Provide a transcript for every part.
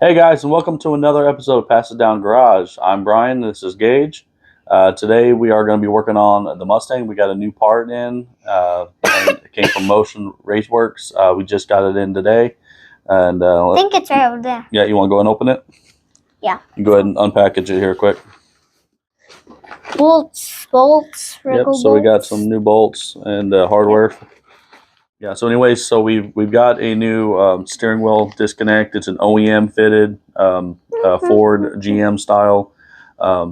Hey guys, and welcome to another episode of Pass It Down Garage. I'm Brian. This is Gage. Today we are going to be working on the Mustang. We got a new part in. And it came from Motion Raceworks. We just got it in today. And I think it's right over there. Yeah, you want to go and open it? Yeah. You go ahead and unpackage it here quick. Bolts, Yep. So we got some new bolts and hardware. Yeah. So anyways, so we've got a new steering wheel disconnect. It's an OEM fitted Ford GM style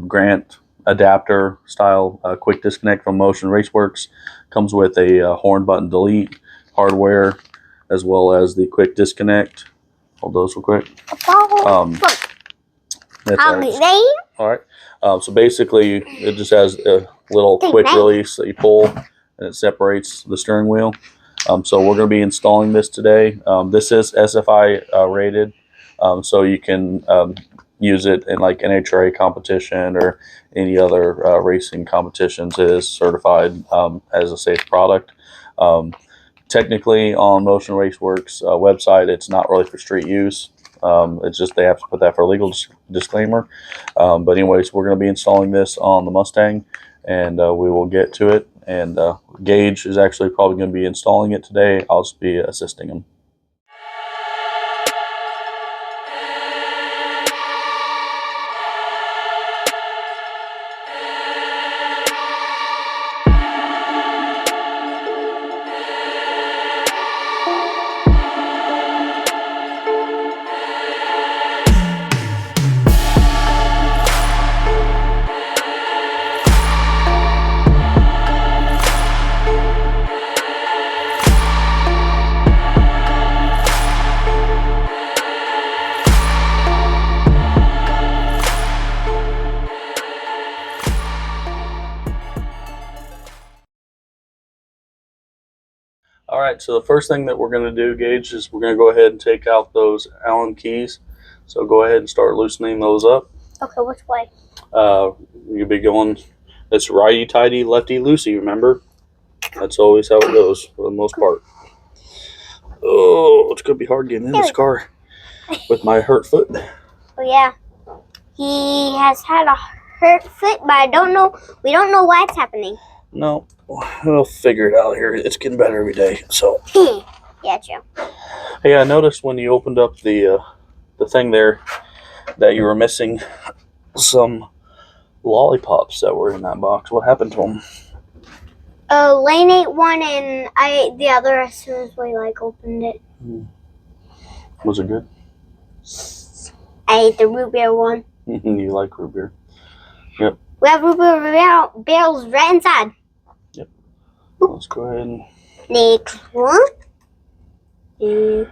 Grant adapter style quick disconnect from Motion Raceworks. Comes with a horn button delete hardware as well as the quick disconnect. Hold those real quick. That's all right. So basically, it just has a little quick release that you pull, and it separates the steering wheel. So we're going to be installing this today. This is SFI rated, so you can use it in like NHRA competition or any other racing competitions. It is certified as a safe product. Technically, on Motion Raceworks website, it's not really for street use. It's just they have to put that for a legal disclaimer. But anyways, we're going to be installing this on the Mustang, and we will get to it. And Gage is actually probably going to be installing it today. I'll just be assisting him. All right, so the first thing that we're going to do, Gage, is we're going to go ahead and take out those Allen keys. So go ahead and start loosening those up. Okay, which way? You'll be going, it's righty tighty, lefty loosey, remember? That's always how it goes for the most part. Oh, it's going to be hard getting in this car with my hurt foot. Oh, yeah. He has had a hurt foot, but we don't know why it's happening. No, we'll figure it out here. It's getting better every day. So. Yeah, true. Hey, I noticed when you opened up the thing there that you were missing some lollipops that were in that box. What happened to them? Lane ate one, and I ate the other as soon as we opened it. Was it good? I ate the root beer one. You like root beer? Yep. We have root beer barrels right inside. Yep. Let's go ahead and. Next one. We're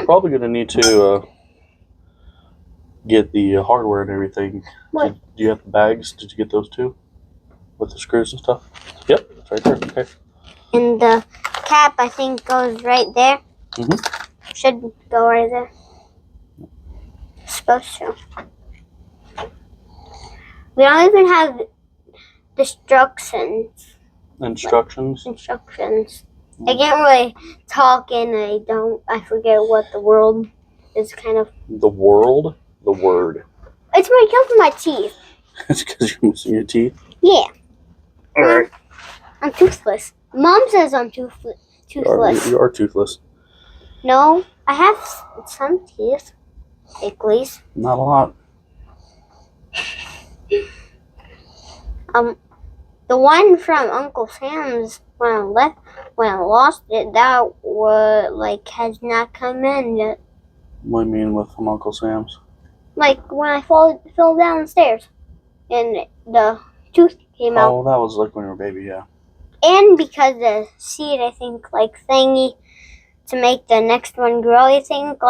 probably going to need to get the hardware and everything. What? Do you have the bags? Did you get those too? With the screws and stuff? Yep, it's right there. Okay. And the cap, I think, goes right there. Should go right there. Supposed to. We don't even have instructions. I can't really talk, and I forget what the world is kind of. The world? The word. It's where it comes from my teeth. It's because you're missing your teeth? Yeah. Alright. I'm toothless. Mom says I'm toothless. You are toothless. No, I have some teeth. At least. Not a lot. The one from Uncle Sam's when I lost it, that has not come in yet. What do you mean with from Uncle Sam's? Like when I fell down the stairs, and the tooth came out. Oh, that was like when you were a baby, yeah. And because the seed, I think, thingy to make the next one grow, I think,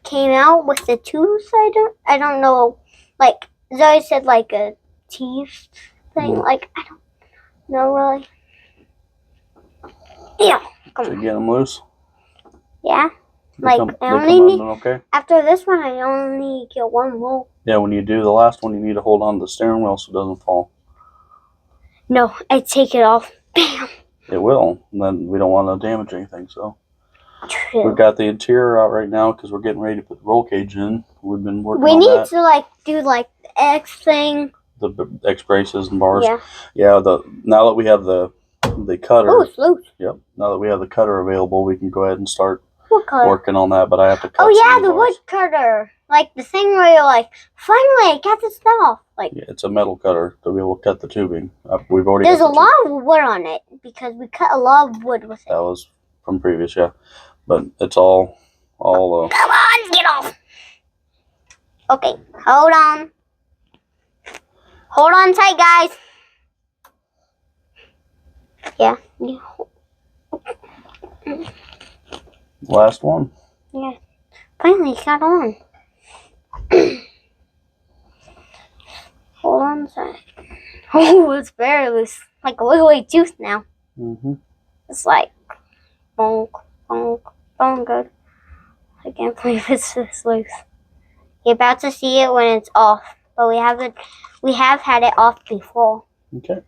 came out with the tooth. I don't know. Zoe said a teeth thing. I don't know really. Yeah. Should you get them loose? Yeah. I only need. Okay. After this one, I only get one more. Yeah, when you do the last one, you need to hold on to the steering wheel so it doesn't fall. No, I take it off. Bam. It will. And then we don't want to damage anything, so. True. We've got the interior out right now because we're getting ready to put the roll cage in. We've been working We on need that. to like do like the X thing. The X braces and bars. Yeah. Yeah. Now that we have the cutter. Oh, it's loose. Yep. Now that we have the cutter available, we can go ahead and start working on that. But I have to cut. Oh yeah, the bars. wood cutter. Like the thing where you're like, finally, I got this off. Like yeah, it's a metal cutter to be able to cut the tubing. We've already. There's a lot of wood on it because we cut a lot of wood with it. That was from previous, yeah. But it's all. Come on, get off. Okay, hold on. Hold on tight, guys. Yeah. Last one. Yeah. Finally got on. Hold on tight. Oh, it's very loose. Like a wiggly tooth now. It's like bonk, bonk, bonk. Good. I can't believe it's this loose. You're about to see it when it's off, but we have had it off before. Okay.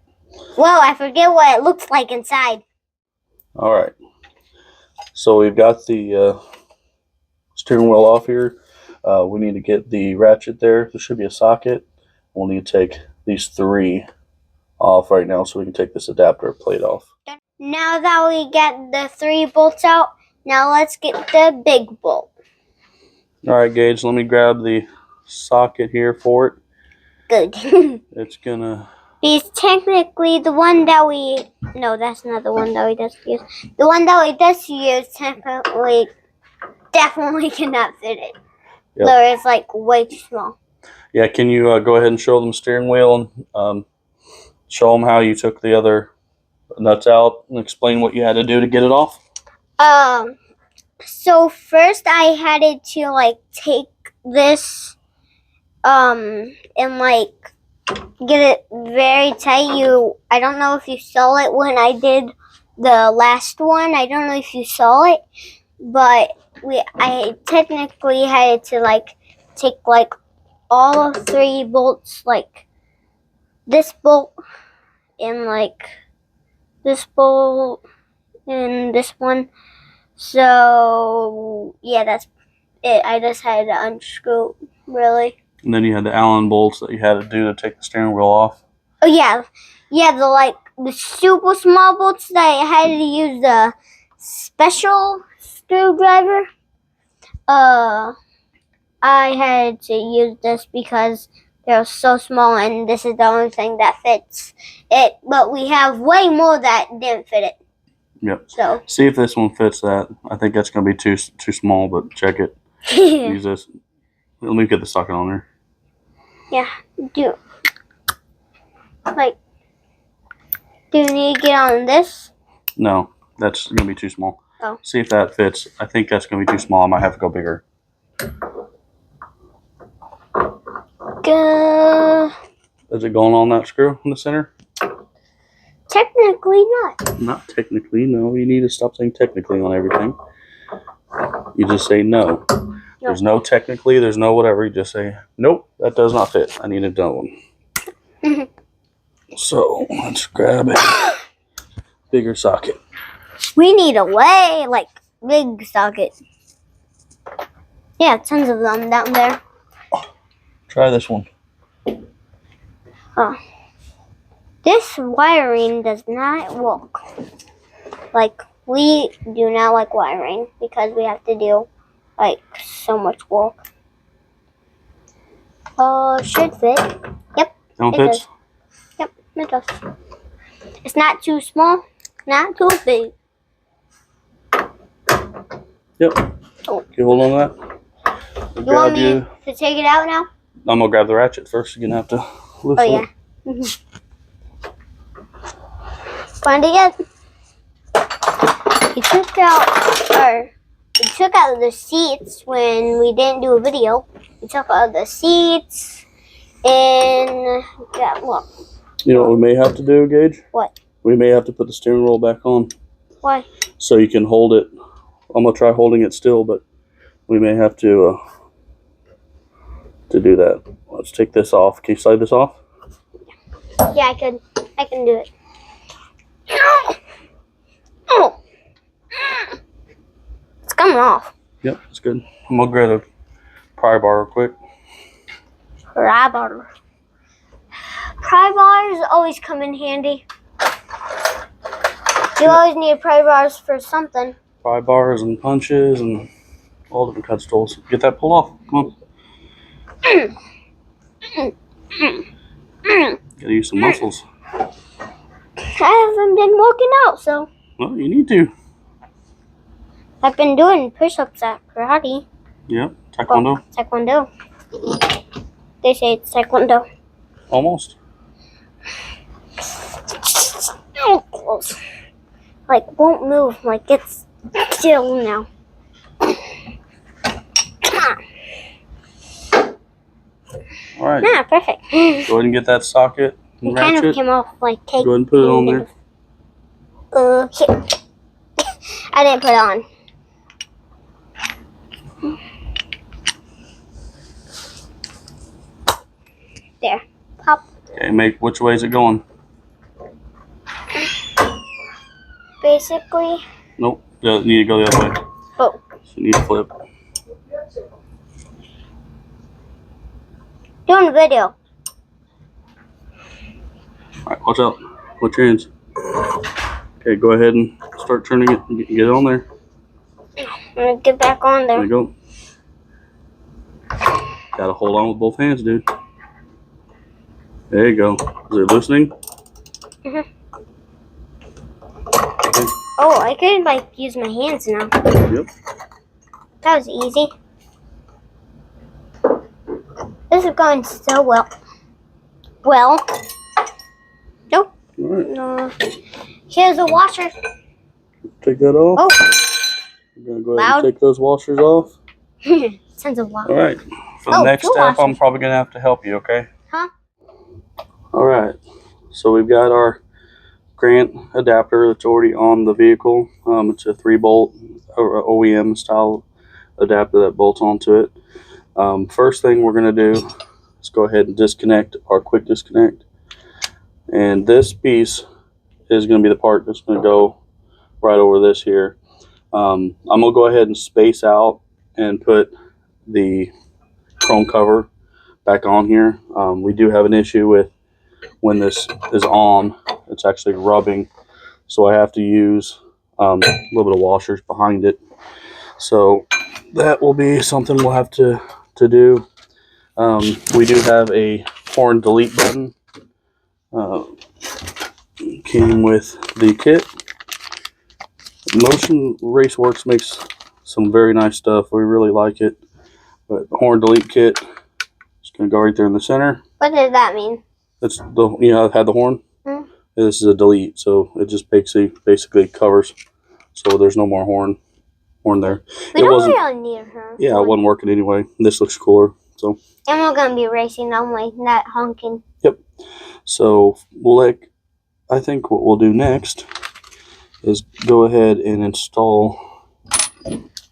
Well, I forget what it looks like inside. All right. So we've got the steering wheel off here. We need to get the ratchet there. There should be a socket. We'll need to take these 3 off right now so we can take this adapter plate off. Now that we get the 3 bolts out, now let's get the big bolt. All right, Gage, let me grab the socket here for it. Good. It's gonna... Because technically the one that we... No, that's not the one that we just use. The one that we just use technically definitely cannot fit it. Yep. So it's like way too small. Yeah, can you go ahead and show them the steering wheel and show them how you took the other nuts out and explain what you had to do to get it off? So first I had to like take this and like get it very tight. I don't know if you saw it when I did the last one. I don't know if you saw it, but I technically had to like take like all 3 bolts, like this bolt and like this bolt and this one. So yeah, that's it. I just had to unscrew, really. And then you had the Allen bolts that you had to do to take the steering wheel off. Oh yeah, the super small bolts that I had to use the special screwdriver. I had to use this because they're so small, and this is the only thing that fits it. But we have way more that didn't fit it. Yep. So see if this one fits that. I think that's going to be too small, but check it. Use this. Let me get the socket on there. Yeah. Do you need to get on this? No, that's going to be too small. Oh. See if that fits. I think that's going to be too small. I might have to go bigger. Is it going on that screw in the center? Technically not. Not technically, no. You need to stop saying technically on everything. You just say no. Nope. There's no technically, there's no whatever. You just say, nope, that does not fit. I need another one. So let's grab a bigger socket. We need a way big socket. Yeah, tons of them down there. Try this one. Oh. This wiring does not work. We do not like wiring because we have to do so much work. Should fit. Yep. Don't fit? Does. Yep, it does. It's not too small, not too big. Yep. Oh. Okay, hold on to that. You want me to take it out now? I'm gonna grab the ratchet first. You're gonna have to loosen it. Yeah. Find it yet? He took out the seats when we didn't do a video. He took out the seats and look. You know what we may have to do, Gage? What? We may have to put the steering wheel back on. Why? So you can hold it. I'm gonna try holding it still, but we may have to do that. Let's take this off. Can you slide this off? Yeah, I can do it. Oh. coming off. Yep, that's good. I'm gonna grab a pry bar real quick. Pry bar. Pry bars always come in handy. You always need pry bars for something. Pry bars and punches and all different kinds of tools. Get that pulled off. Come on. Gotta use some muscles. I haven't been working out, so. Well, you need to. I've been doing push-ups at karate. Yep. Taekwondo. Oh, taekwondo. They say it's taekwondo. Almost. Oh, close. Like, won't move. Like, it's still now. All right. Yeah, perfect. Go ahead and get that socket and It kind of ratchet. came off like cake. Go ahead and put it on there. Here. I didn't put it on. There. Pop. Okay, which way is it going? Basically. Nope. You need to go the other way. Oh. So you need to flip. Doing a video. Alright, watch out. Watch your hands. Okay, go ahead and start turning it. Get it on there. I'm gonna get back on There there. you go. Gotta hold on with both hands, dude. There you go. Is it loosening? Mhm. Okay. Oh, I could like use my hands now. Yep. That was easy. This is going so well. Well. Nope. Alright. No. Here's a washer. Take that off. Oh. We're gonna go ahead Loud. and take those washers off. Sounds a lot. Alright. For the Oh, next two step, I'm washers. probably gonna have to help you, okay? Huh? Alright. So we've got our Grant adapter that's already on the vehicle. It's a 3-bolt OEM style adapter that bolts onto it. First thing we're going to do is go ahead and disconnect our quick disconnect. And this piece is going to be the part that's going to go right over this here. I'm going to go ahead and space out and put the chrome cover back on here. We do have an issue with when this is on, it's actually rubbing. So I have to use a little bit of washers behind it. So that will be something we'll have to do. We do have a horn delete button. Came with the kit. Motion Raceworks makes some very nice stuff. We really like it. But the horn delete kit is going to go right there in the center. What does that mean? That's the, you know, I've had the horn. Hmm. This is a delete, so it just basically covers, so there's no more horn there. We don't really need her. Yeah, it wasn't working anyway. This looks cooler, so. And we're gonna be racing only, not honking. Yep. So I think what we'll do next is go ahead and install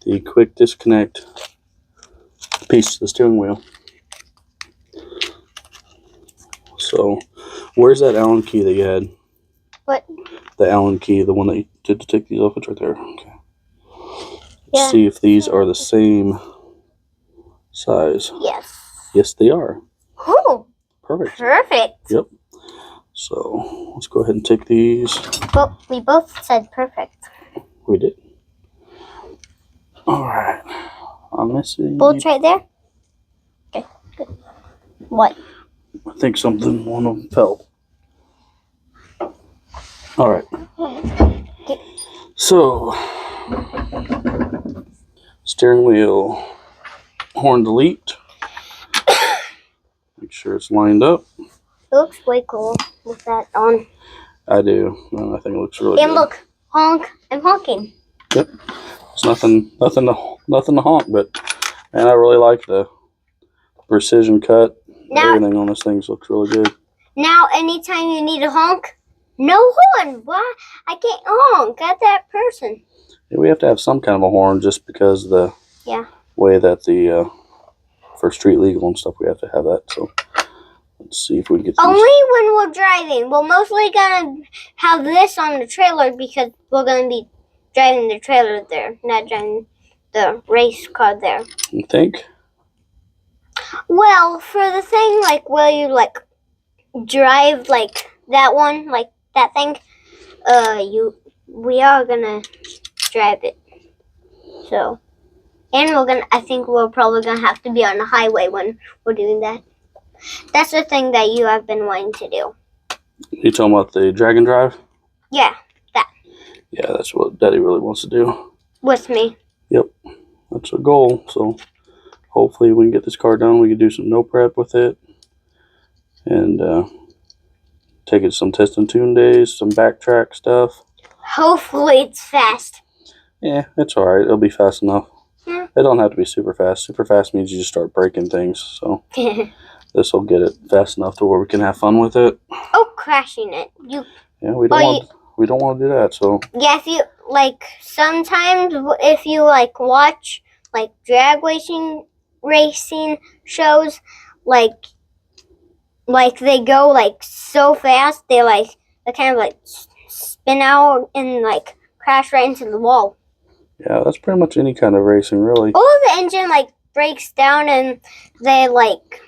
the quick disconnect piece to the steering wheel. So, where's that Allen key that you had? What? The Allen key, the one that you did to take these off. It's right there. Okay. Yeah. Let's see if these are the same size. Yes. Yes, they are. Oh. Perfect. Perfect. Yep. So, let's go ahead and take these. Well, we both said perfect. We did. Alright. I'm missing. Bolts right there? Okay, good. What? I think something, one of them fell. Alright. Okay. So, steering wheel, horn delete. Make sure it's lined up. It looks way cool with that on. I do. I think it looks really And good. look, honk, I'm honking. Yep. It's nothing to honk, but man, I really like the precision cut. Now, everything on this thing looks really good. Now, anytime you need a honk, no horn. Why? I can't honk at that person. Yeah, we have to have some kind of a horn just because of the way that the for street legal and stuff, we have to have that. So let's see if we can get these. Only when we're driving. We're mostly gonna have this on the trailer because we're gonna be driving the trailer there, not driving the race car there. You think? Well, for the thing, like, where you, like, drive, like, that one, like, that thing, we are gonna drive it. So, and I think we're probably gonna have to be on the highway when we're doing that. That's the thing that you have been wanting to do. You talking about the Dragon Drive? Yeah, that. Yeah, that's what Daddy really wants to do. With me. Yep, that's a goal. So hopefully we can get this car done. We can do some no prep with it, and take it some test and tune days, some backtrack stuff. Hopefully it's fast. Yeah, it's all right. It'll be fast enough. Yeah. It don't have to be super fast. Super fast means you just start breaking things. So this will get it fast enough to where we can have fun with it. Oh, crashing it. Yeah, we don't want to do that. So yeah, if you like, sometimes if you like watch like drag racing shows, like they go like so fast, they kind of like spin out and like crash right into the wall. yeah, that's pretty much any kind of racing, really. Or the engine like breaks down and they like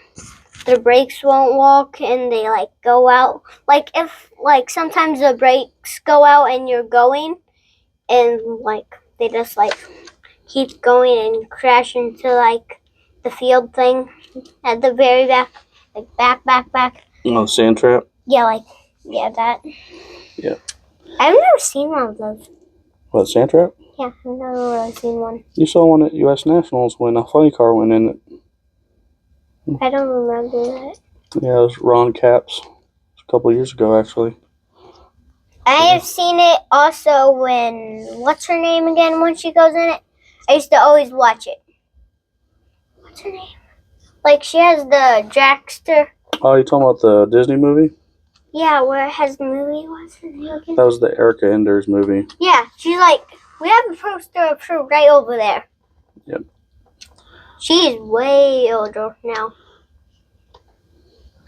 the brakes won't work and they like go out. Like if like sometimes the brakes go out and you're going and like they just like keep going and crash into like the field thing at the very back, like back. Oh, sand trap. Yeah, that. Yeah. I've never seen one of those. What, sand trap? Yeah, I've never really seen one. You saw one at U.S. Nationals when a funny car went in it. I don't remember that. Yeah, it was Ron Capps. A couple of years ago, actually. I have seen it also when, what's her name again when she goes in it? I used to always watch it. What's her name? Like, she has the dragster. Oh, you talking about the Disney movie? Yeah, where it has the movie. What's her name again? That was the Erica Enders movie. Yeah, she's like, we have a poster of her right over there. Yep. She's way older now.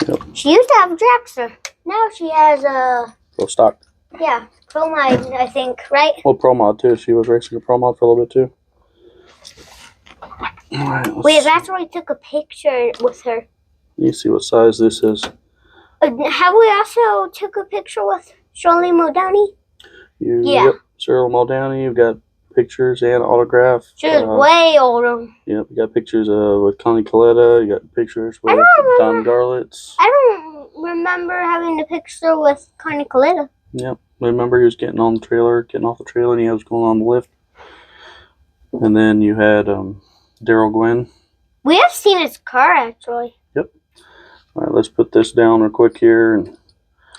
Yep. She used to have a dragster. Now she has a... Pro stock. Yeah, Pro Mod, I think, right? Well, Pro Mod, too. She was racing a Pro Mod for a little bit, too. All right, Wait, that's where I took a picture with her. You see what size this is. Have we also took a picture with Shirley Muldowney? Yeah. Yep, Cyril Muldowney. You've got pictures and autographs. She was way older. Yep, you got pictures with Connie Coletta. You got pictures with Don Garlitz. I don't remember having a picture with Connie Coletta. Yep, I remember he was getting off the trailer, and he was going on the lift. And then you had Daryl Gwynn. We have seen his car, actually. Yep. All right, let's put this down real quick here. And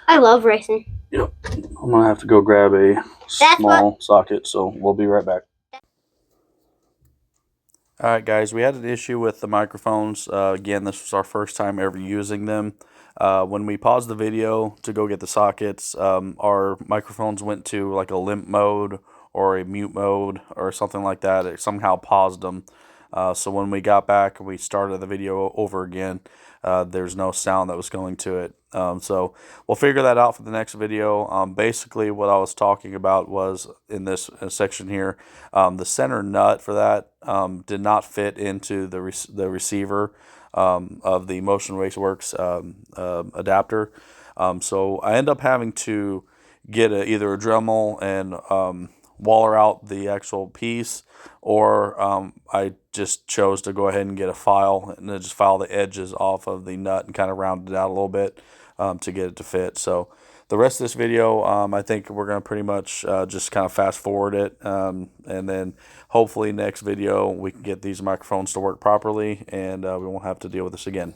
I love racing. yep, I'm going to have to go grab a small socket, so we'll be right back. All right, guys, we had an issue with the microphones. Again, this was our first time ever using them. When we paused the video to go get the sockets, our microphones went to like a limp mode or a mute mode or something like that. It somehow paused them. So when we got back and we started the video over again, there's no sound that was going to it. So we'll figure that out for the next video. Basically what I was talking about was in this section here, the center nut for that did not fit into the receiver of the Motion Raceworks adapter. So I end up having to get either a Dremel and waller out the actual piece, or I just chose to go ahead and get a file and then just file the edges off of the nut and kind of round it out a little bit to get it to fit. So the rest of this video, I think we're going to pretty much just kind of fast forward it, and then hopefully next video we can get these microphones to work properly and we won't have to deal with this again.